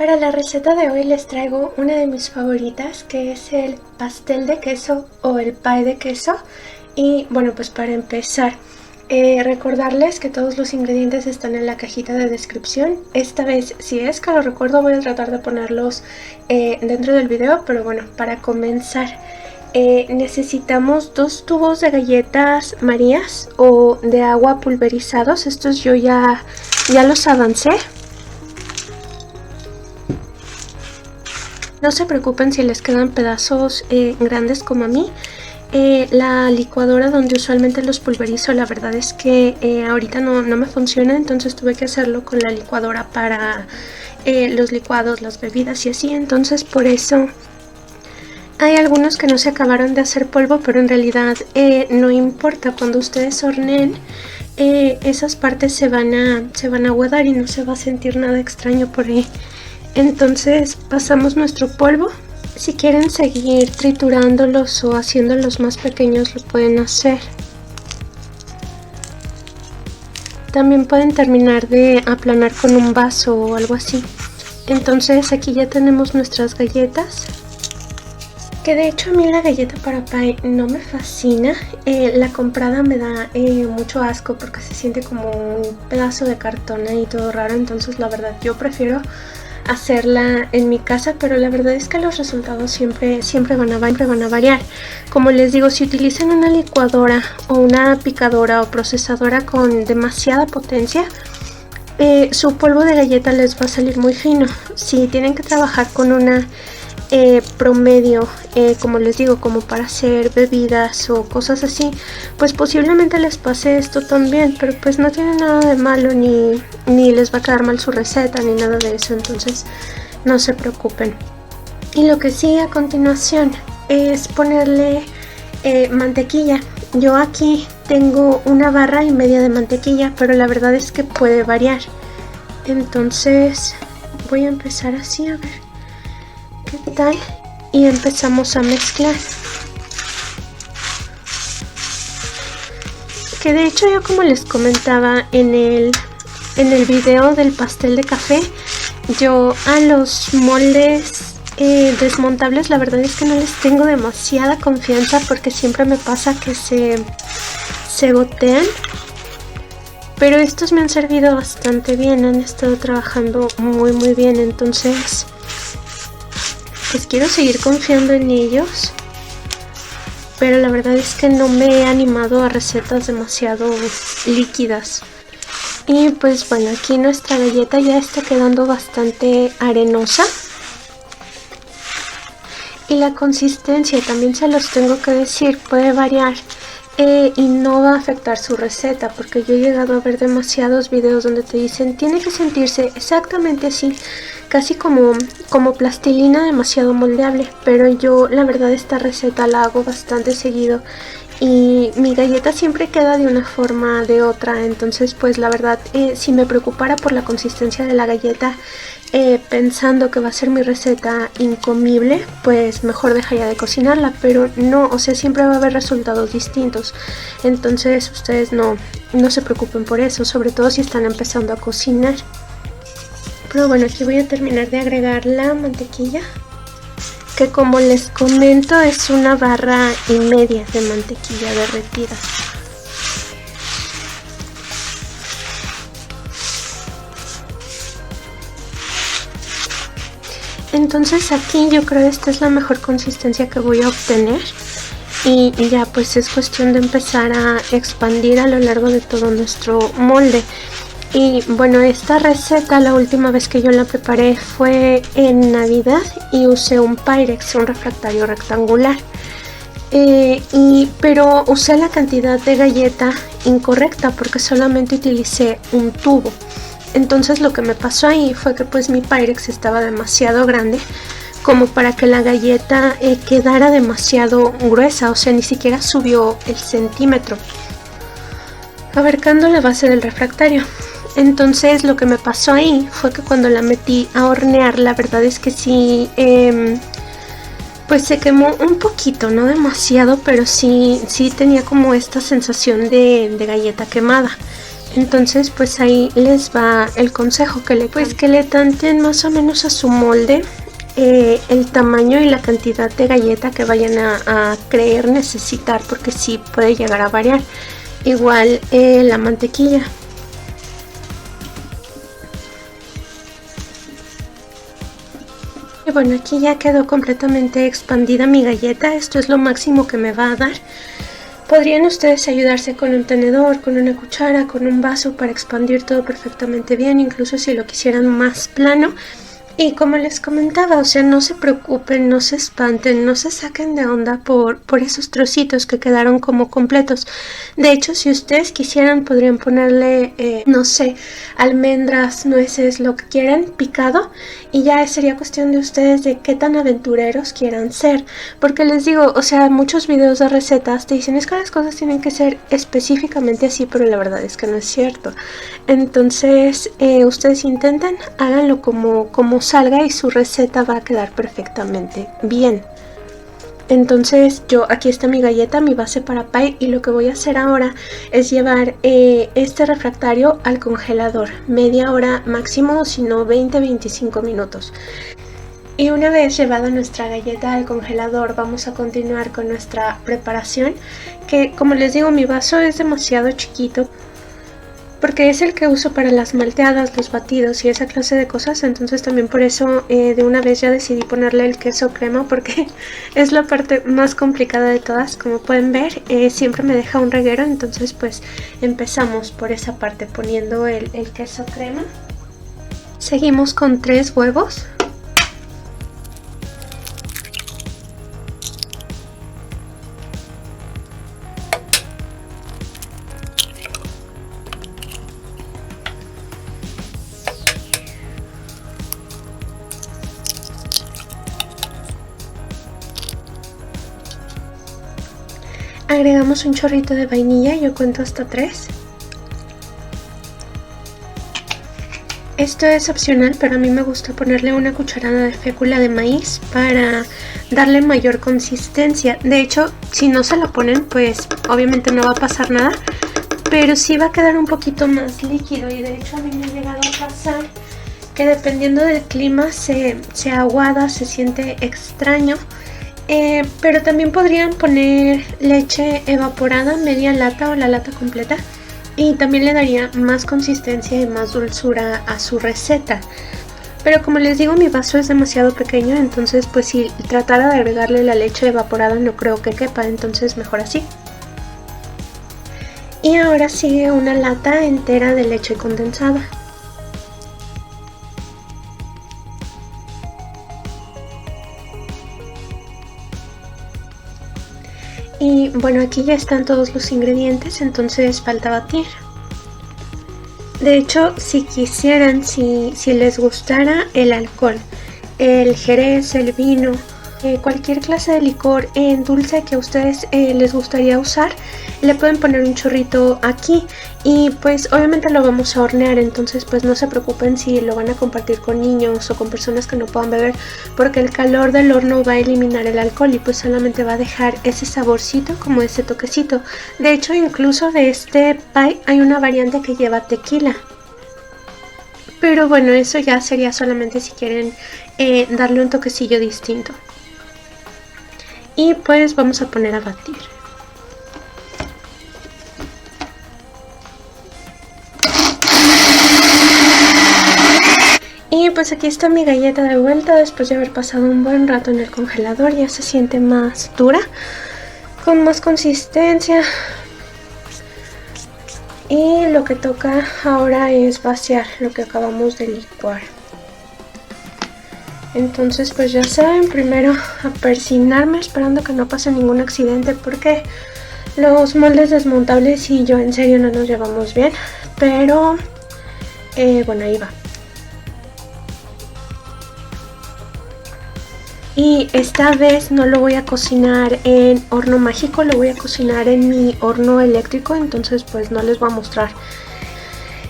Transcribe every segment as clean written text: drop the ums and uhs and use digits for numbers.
Para la receta de hoy les traigo una de mis favoritas, que es el pastel de queso o el pie de queso. Y bueno, pues para empezar, recordarles que todos los ingredientes están en la cajita de descripción. Esta vez, si es que lo recuerdo, voy a tratar de ponerlos dentro del video, pero bueno, para comenzar necesitamos 2 tubos de galletas Marías o de agua pulverizados. Estos yo ya los avancé. No se preocupen si les quedan pedazos grandes como a mí. La licuadora donde usualmente los pulverizo, la verdad es que ahorita no me funciona, entonces tuve que hacerlo con la licuadora para los licuados, las bebidas y así. Entonces por eso hay algunos que no se acabaron de hacer polvo, pero en realidad no importa. Cuando ustedes horneen, esas partes se van a aguadar y no se va a sentir nada extraño por ahí. Entonces pasamos nuestro polvo. Si quieren seguir triturándolos o haciéndolos más pequeños, lo pueden hacer. También pueden terminar de aplanar con un vaso o algo así. Entonces aquí ya tenemos nuestras galletas, que de hecho a mí la galleta para pie no me fascina. La comprada me da mucho asco porque se siente como un pedazo de cartón y todo raro. Entonces la verdad yo prefiero hacerla en mi casa, pero la verdad es que los resultados siempre van a variar. Como les digo, si utilizan una licuadora o una picadora o procesadora con demasiada potencia, su polvo de galleta les va a salir muy fino. Si tienen que trabajar con una promedio, como les digo, como para hacer bebidas o cosas así, pues posiblemente les pase esto también, pero pues no tiene nada de malo, ni les va a quedar mal su receta ni nada de eso, entonces no se preocupen. Y lo que sigue a continuación es ponerle mantequilla. Yo aquí tengo 1,5 barras de mantequilla, pero la verdad es que puede variar. Entonces voy a empezar así, a ver qué tal, y empezamos a mezclar. Que de hecho yo, como les comentaba en el video del pastel de café, yo a los moldes desmontables la verdad es que no les tengo demasiada confianza, porque siempre me pasa que se gotean. Pero estos me han servido bastante bien, han estado trabajando muy bien, entonces pues quiero seguir confiando en ellos, pero la verdad es que no me he animado a recetas demasiado líquidas. Y pues bueno, aquí nuestra galleta ya está quedando bastante arenosa, y la consistencia también, se los tengo que decir, puede variar y no va a afectar su receta, porque yo he llegado a ver demasiados videos donde te dicen tiene que sentirse exactamente así, casi como plastilina, demasiado moldeable. Pero yo la verdad esta receta la hago bastante seguido y mi galleta siempre queda de una forma o de otra. Entonces pues la verdad, si me preocupara por la consistencia de la galleta, pensando que va a ser mi receta incomible, pues mejor dejaría de cocinarla. Pero no, o sea, siempre va a haber resultados distintos. Entonces ustedes no se preocupen por eso, sobre todo si están empezando a cocinar. Pero bueno, aquí voy a terminar de agregar la mantequilla, que como les comento es 1,5 barras de mantequilla derretida. Entonces aquí yo creo que esta es la mejor consistencia que voy a obtener, y ya pues es cuestión de empezar a expandir a lo largo de todo nuestro molde. Y bueno, esta receta la última vez que yo la preparé fue en Navidad y usé un Pyrex, un refractario rectangular, pero usé la cantidad de galleta incorrecta porque solamente utilicé un tubo. Entonces lo que me pasó ahí fue que pues mi Pyrex estaba demasiado grande como para que la galleta quedara demasiado gruesa, o sea, ni siquiera subió el centímetro, abarcando la base del refractario. Entonces lo que me pasó ahí fue que cuando la metí a hornear, la verdad es que sí, pues se quemó un poquito, no demasiado, pero sí tenía como esta sensación de galleta quemada. Entonces pues ahí les va el consejo que le tanten más o menos a su molde el tamaño y la cantidad de galleta que vayan a creer necesitar, porque sí puede llegar a variar. Igual la mantequilla. Y bueno, aquí ya quedó completamente expandida mi galleta. Esto es lo máximo que me va a dar. Podrían ustedes ayudarse con un tenedor, con una cuchara, con un vaso para expandir todo perfectamente bien, incluso si lo quisieran más plano. Y como les comentaba, o sea, no se preocupen, no se espanten, no se saquen de onda por esos trocitos que quedaron como completos. De hecho, si ustedes quisieran, podrían ponerle, no sé, almendras, nueces, lo que quieran, picado. Y ya sería cuestión de ustedes de qué tan aventureros quieran ser. Porque les digo, o sea, muchos videos de recetas te dicen es que las cosas tienen que ser específicamente así, pero la verdad es que no es cierto. Entonces, ustedes intenten, háganlo como salga y su receta va a quedar perfectamente bien. Entonces aquí está mi galleta, mi base para pie, y lo que voy a hacer ahora es llevar este refractario al congelador, media hora máximo, si no 20-25 minutos. Y una vez llevada nuestra galleta al congelador, vamos a continuar con nuestra preparación, que como les digo, mi vaso es demasiado chiquito porque es el que uso para las malteadas, los batidos y esa clase de cosas. Entonces también por eso de una vez ya decidí ponerle el queso crema, porque es la parte más complicada de todas. Como pueden ver, siempre me deja un reguero. Entonces pues empezamos por esa parte poniendo el queso crema. Seguimos con 3 huevos. Agregamos un chorrito de vainilla, yo cuento hasta 3. Esto es opcional, pero a mí me gusta ponerle una cucharada de fécula de maíz para darle mayor consistencia. De hecho, si no se lo ponen, pues obviamente no va a pasar nada, pero sí va a quedar un poquito más líquido. Y de hecho a mí me ha llegado a pasar que dependiendo del clima se aguada, se siente extraño. Pero también podrían poner leche evaporada, media lata o la lata completa, y también le daría más consistencia y más dulzura a su receta. Pero como les digo, mi vaso es demasiado pequeño, entonces pues si tratara de agregarle la leche evaporada no creo que quepa, entonces mejor así. Y ahora sigue una lata entera de leche condensada. Y bueno, aquí ya están todos los ingredientes, entonces falta batir. De hecho, si quisieran, si les gustara el alcohol, el jerez, el vino, cualquier clase de licor en dulce que a ustedes les gustaría usar, le pueden poner un chorrito aquí. Y pues obviamente lo vamos a hornear, entonces pues no se preocupen si lo van a compartir con niños o con personas que no puedan beber, porque el calor del horno va a eliminar el alcohol y pues solamente va a dejar ese saborcito, como ese toquecito. De hecho, incluso de este pie hay una variante que lleva tequila. Pero bueno, eso ya sería solamente si quieren darle un toquecillo distinto. Y pues vamos a poner a batir. Y pues aquí está mi galleta de vuelta después de haber pasado un buen rato en el congelador. Ya se siente más dura, con más consistencia. Y lo que toca ahora es vaciar lo que acabamos de licuar. Entonces pues ya saben, primero a persignarme esperando que no pase ningún accidente, porque los moldes desmontables y yo en serio no nos llevamos bien. Pero bueno, ahí va. Y esta vez no lo voy a cocinar en horno mágico, lo voy a cocinar en mi horno eléctrico. Entonces pues no les voy a mostrar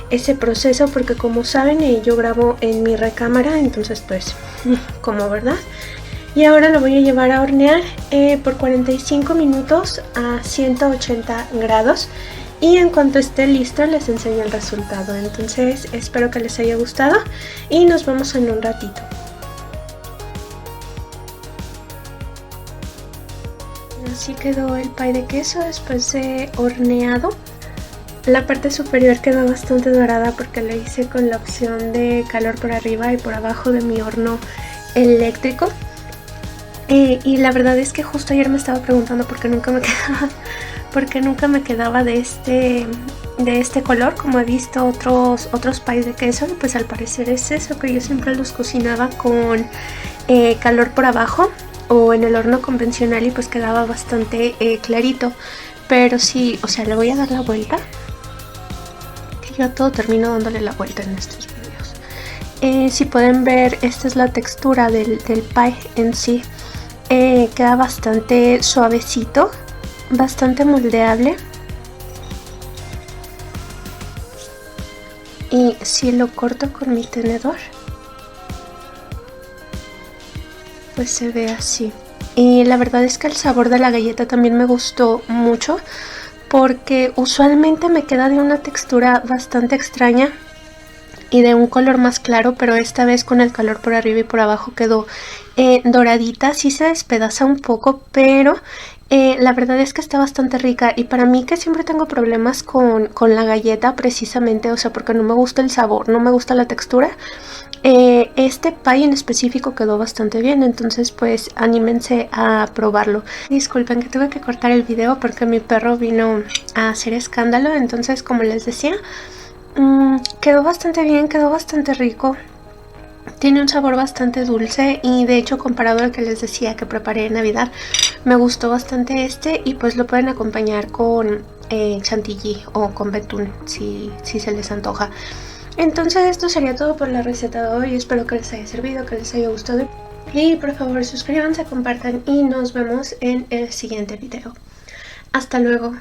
ese proceso porque como saben yo grabo en mi recámara, entonces pues como verdad. Y ahora lo voy a llevar a hornear por 45 minutos a 180 grados. y en cuanto esté listo les enseño el resultado. Entonces espero que les haya gustado y nos vemos en un ratito. Así quedó el pie de queso después de horneado. La parte superior quedó bastante dorada porque lo hice con la opción de calor por arriba y por abajo de mi horno eléctrico. Y la verdad es que justo ayer me estaba preguntando por qué nunca me quedaba de este color, como he visto otros pies de queso, y pues al parecer es eso, que yo siempre los cocinaba con calor por abajo o en el horno convencional y pues quedaba bastante clarito. Pero sí, o sea, le voy a dar la vuelta, que yo a todo termino dándole la vuelta en estos videos. Si pueden ver, esta es la textura del pie en sí. Queda bastante suavecito, bastante moldeable, y si lo corto con mi tenedor pues se ve así. Y la verdad es que el sabor de la galleta también me gustó mucho, porque usualmente me queda de una textura bastante extraña y de un color más claro, pero esta vez con el calor por arriba y por abajo quedó doradita. Sí se despedaza un poco, pero la verdad es que está bastante rica. Y para mí, que siempre tengo problemas con la galleta precisamente, o sea, porque no me gusta el sabor, no me gusta la textura, este pie en específico quedó bastante bien. Entonces pues anímense a probarlo. Disculpen que tuve que cortar el video porque mi perro vino a hacer escándalo. Entonces, como les decía, quedó bastante bien, quedó bastante rico. Tiene un sabor bastante dulce y de hecho, comparado al que les decía que preparé en Navidad, me gustó bastante este. Y pues lo pueden acompañar con chantilly o con betún si se les antoja. Entonces esto sería todo por la receta de hoy. Espero que les haya servido, que les haya gustado. Y por favor suscríbanse, compartan y nos vemos en el siguiente video. Hasta luego.